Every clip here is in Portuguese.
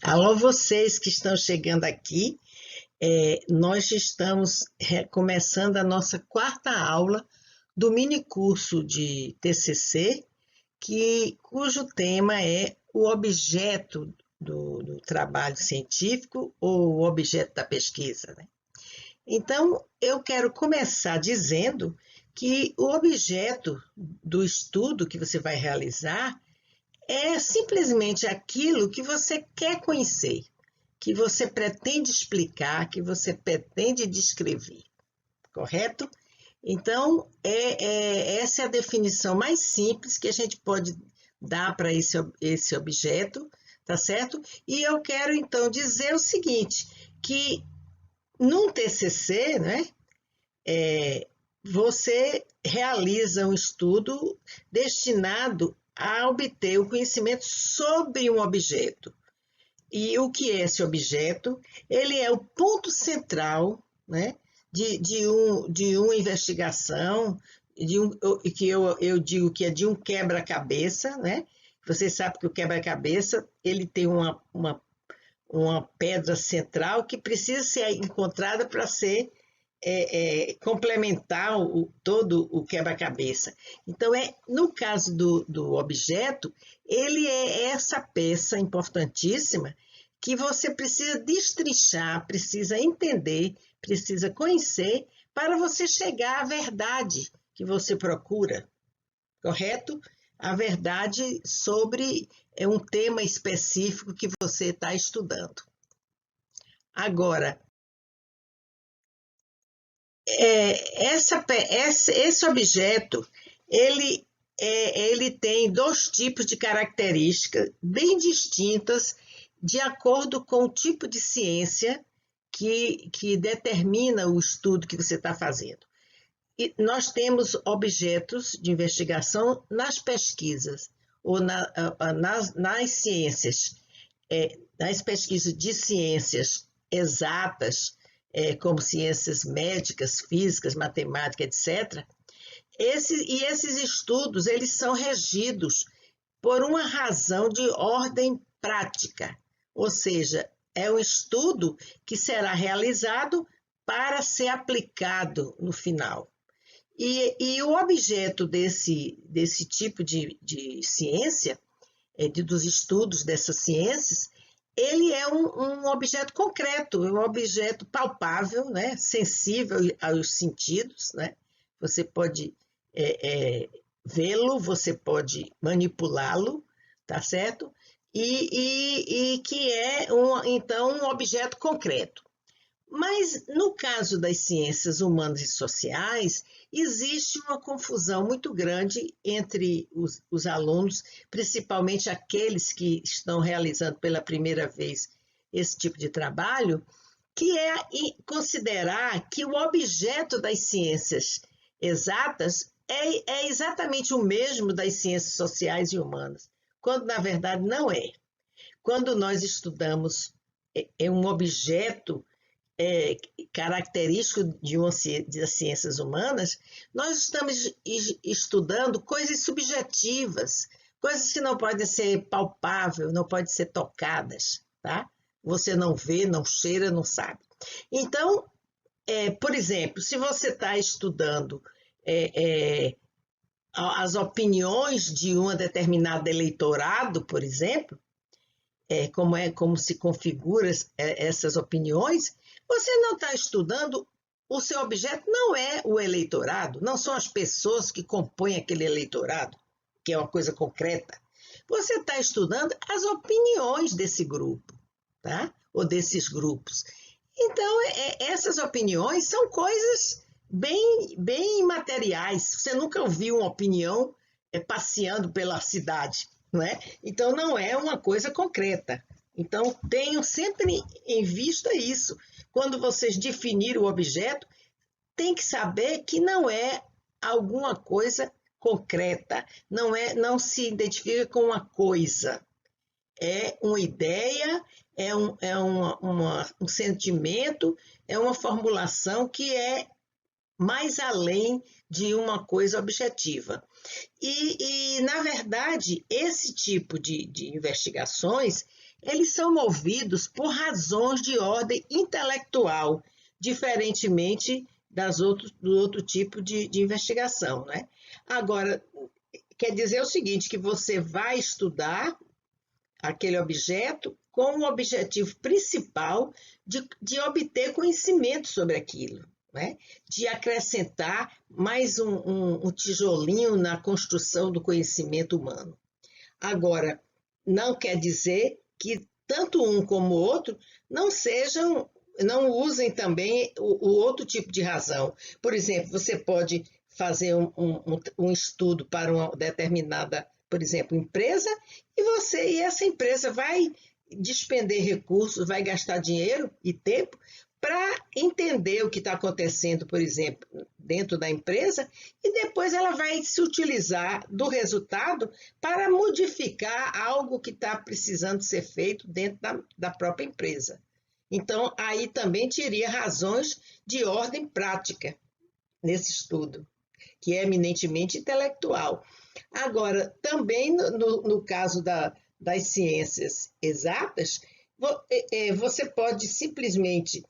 Alô, vocês que estão chegando aqui. Nós estamos começando a nossa quarta aula do mini curso de TCC, cujo tema é o objeto do trabalho científico ou o objeto da pesquisa, né? Então, eu quero começar dizendo que o objeto do estudo que você vai realizar é simplesmente aquilo que você quer conhecer, que você pretende explicar, que você pretende descrever, correto? Então, essa é a definição mais simples que a gente pode dar para esse objeto, tá certo? E eu quero, então, dizer o seguinte, que num TCC, né, você realiza um estudo destinado a obter o conhecimento sobre um objeto. E o que é esse objeto? Ele é o ponto central, né, de uma investigação, que eu digo que é de um quebra-cabeça, né? Vocês sabem que o quebra-cabeça ele tem uma pedra central que precisa ser encontrada para ser complementar todo o quebra-cabeça. Então, no caso do objeto, ele é essa peça importantíssima que você precisa destrinchar, precisa entender, precisa conhecer para você chegar à verdade que você procura, correto? A verdade sobre um tema específico que você está estudando. Agora, esse objeto, ele tem dois tipos de características bem distintas de acordo com o tipo de ciência que determina o estudo que você está fazendo. E nós temos objetos de investigação nas pesquisas ou nas ciências, nas pesquisas de ciências exatas, como ciências médicas, físicas, matemática, etc. Esses estudos eles são regidos por uma razão de ordem prática, ou seja, é um estudo que será realizado para ser aplicado no final. E o objeto desse tipo de ciência, dos estudos dessas ciências, ele é um objeto concreto, um objeto palpável, né? Sensível aos sentidos, né? Você pode vê-lo, você pode manipulá-lo, tá certo? E que é, então, um objeto concreto. Mas, no caso das ciências humanas e sociais, existe uma confusão muito grande entre os alunos, principalmente aqueles que estão realizando pela primeira vez esse tipo de trabalho, que é considerar que o objeto das ciências exatas é exatamente o mesmo das ciências sociais e humanas, quando, na verdade, não é. Quando nós estudamos um objeto característico das ciências humanas, nós estamos estudando coisas subjetivas, coisas que não podem ser palpáveis, não podem ser tocadas, tá? Você não vê, não cheira, não sabe. Então, por exemplo, se você está estudando as opiniões de um determinado eleitorado, por exemplo, como se configura essas opiniões, você não está estudando, o seu objeto não é o eleitorado, não são as pessoas que compõem aquele eleitorado, que é uma coisa concreta. Você está estudando as opiniões desse grupo, tá? Ou desses grupos. Então, essas opiniões são coisas bem materiais. Você nunca ouviu uma opinião passeando pela cidade, não é? Então, não é uma coisa concreta. Então, tenham sempre em vista isso. Quando vocês definirem o objeto, tem que saber que não é alguma coisa concreta, não se identifica com uma coisa. É uma ideia, um sentimento, é uma formulação que é mais além de uma coisa objetiva. Na verdade, esse tipo de investigações, eles são movidos por razões de ordem intelectual, diferentemente do outro tipo de investigação, né? Agora, quer dizer o seguinte, que você vai estudar aquele objeto com o objetivo principal de obter conhecimento sobre aquilo, né? De acrescentar mais um tijolinho na construção do conhecimento humano. Agora, não quer dizer que tanto um como o outro não usem também o outro tipo de razão. Por exemplo, você pode fazer um estudo para uma determinada, por exemplo, empresa, e essa empresa vai despender recursos, vai gastar dinheiro e tempo para entender o que está acontecendo, por exemplo, dentro da empresa, e depois ela vai se utilizar do resultado para modificar algo que está precisando ser feito dentro da própria empresa. Então, aí também teria razões de ordem prática nesse estudo, que é eminentemente intelectual. Agora, também no caso das ciências exatas, você pode simplesmente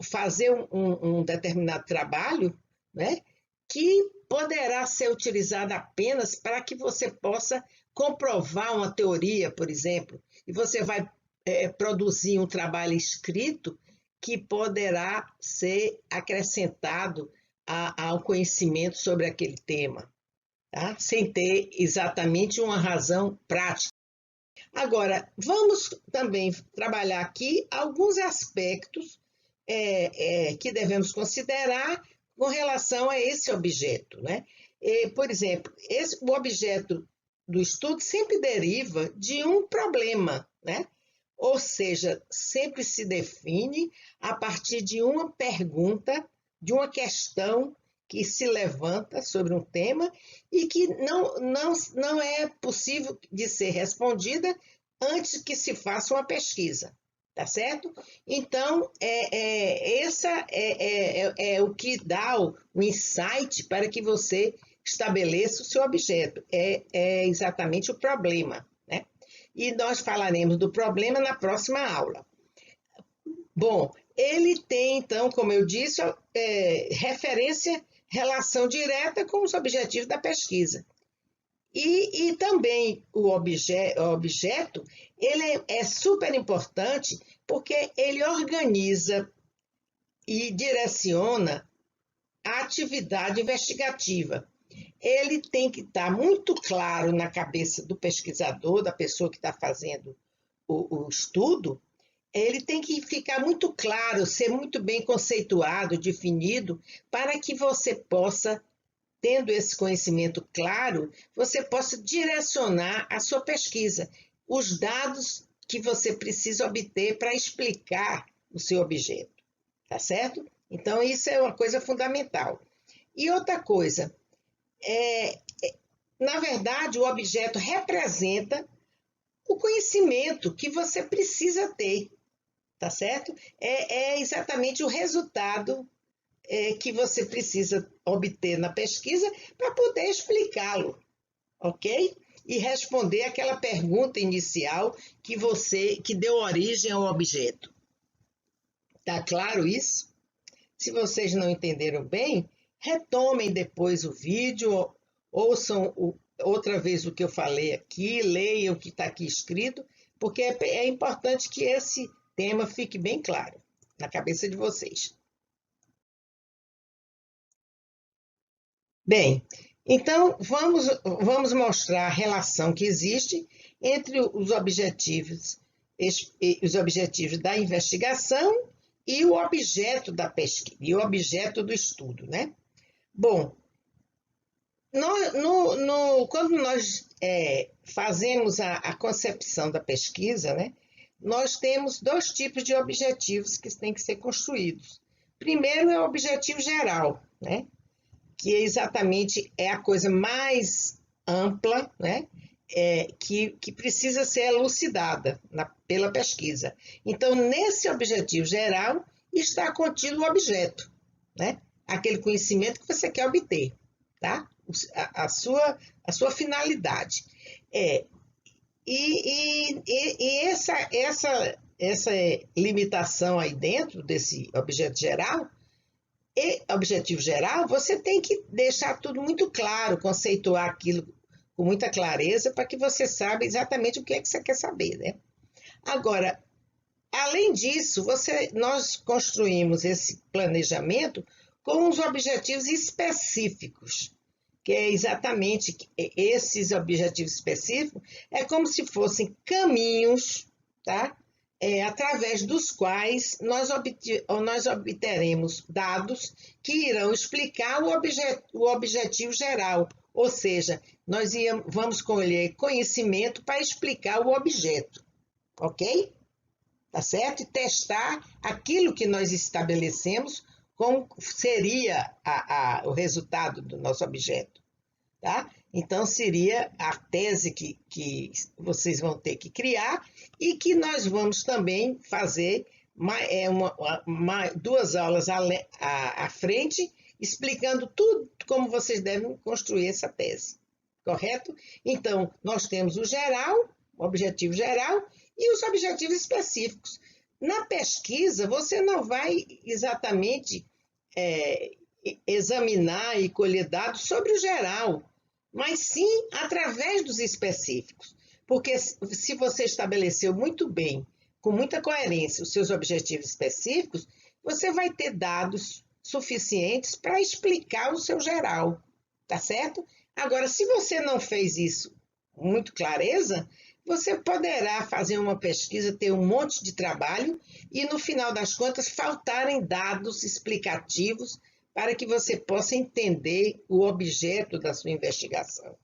fazer um determinado trabalho, né, que poderá ser utilizado apenas para que você possa comprovar uma teoria, por exemplo, e você vai produzir um trabalho escrito que poderá ser acrescentado ao conhecimento sobre aquele tema, tá? Sem ter exatamente uma razão prática. Agora, vamos também trabalhar aqui alguns aspectos que devemos considerar com relação a esse objeto, né? Por exemplo, o objeto do estudo sempre deriva de um problema, né? Ou seja, sempre se define a partir de uma pergunta, de uma questão que se levanta sobre um tema e que não é possível de ser respondida antes que se faça uma pesquisa, tá certo? Então, essa é o que dá o insight para que você estabeleça o seu objeto, é exatamente o problema, né? E nós falaremos do problema na próxima aula. Bom, ele tem, então, como eu disse, relação direta com os objetivos da pesquisa. E também o objeto, ele é super importante porque ele organiza e direciona a atividade investigativa. Ele tem que estar muito claro na cabeça do pesquisador, da pessoa que está fazendo o estudo, ele tem que ficar muito claro, ser muito bem conceituado, definido, para que você possa, tendo esse conhecimento claro, você possa direcionar a sua pesquisa, os dados que você precisa obter para explicar o seu objeto, tá certo? Então, isso é uma coisa fundamental. E outra coisa, na verdade, o objeto representa o conhecimento que você precisa ter, tá certo? É exatamente o resultado que você precisa obter na pesquisa para poder explicá-lo, ok? E responder aquela pergunta inicial que deu origem ao objeto. Tá claro isso? Se vocês não entenderam bem, retomem depois o vídeo, ouçam outra vez o que eu falei aqui, leiam o que está aqui escrito, porque é importante que esse tema fique bem claro na cabeça de vocês. Bem, então vamos mostrar a relação que existe entre os objetivos da investigação e o objeto da pesquisa, e o objeto do estudo, né? Bom, quando nós fazemos a concepção da pesquisa, né, nós temos dois tipos de objetivos que têm que ser construídos. Primeiro é o objetivo geral, né, que exatamente é a coisa mais ampla, né, que precisa ser elucidada pela pesquisa. Então, nesse objetivo geral está contido o objeto, né, aquele conhecimento que você quer obter, tá? A sua finalidade. essa limitação aí dentro desse objetivo geral, você tem que deixar tudo muito claro, conceituar aquilo com muita clareza para que você saiba exatamente o que é que você quer saber, né? Agora, além disso, nós construímos esse planejamento com os objetivos específicos, que é exatamente esses objetivos específicos, é como se fossem caminhos, tá? Através dos quais nós obteremos dados que irão explicar o objetivo geral, ou seja, vamos colher conhecimento para explicar o objeto, ok? Tá certo? E testar aquilo que nós estabelecemos como seria o resultado do nosso objeto, tá? Então, seria a tese que vocês vão ter que criar e que nós vamos também fazer duas aulas à frente, explicando tudo como vocês devem construir essa tese, correto? Então, nós temos o geral, o objetivo geral, e os objetivos específicos. Na pesquisa, você não vai exatamente examinar e colher dados sobre o geral, mas sim através dos específicos. Porque se você estabeleceu muito bem, com muita coerência, os seus objetivos específicos, você vai ter dados suficientes para explicar o seu geral, tá certo? Agora, se você não fez isso com muita clareza, você poderá fazer uma pesquisa, ter um monte de trabalho e, no final das contas, faltarem dados explicativos para que você possa entender o objeto da sua investigação.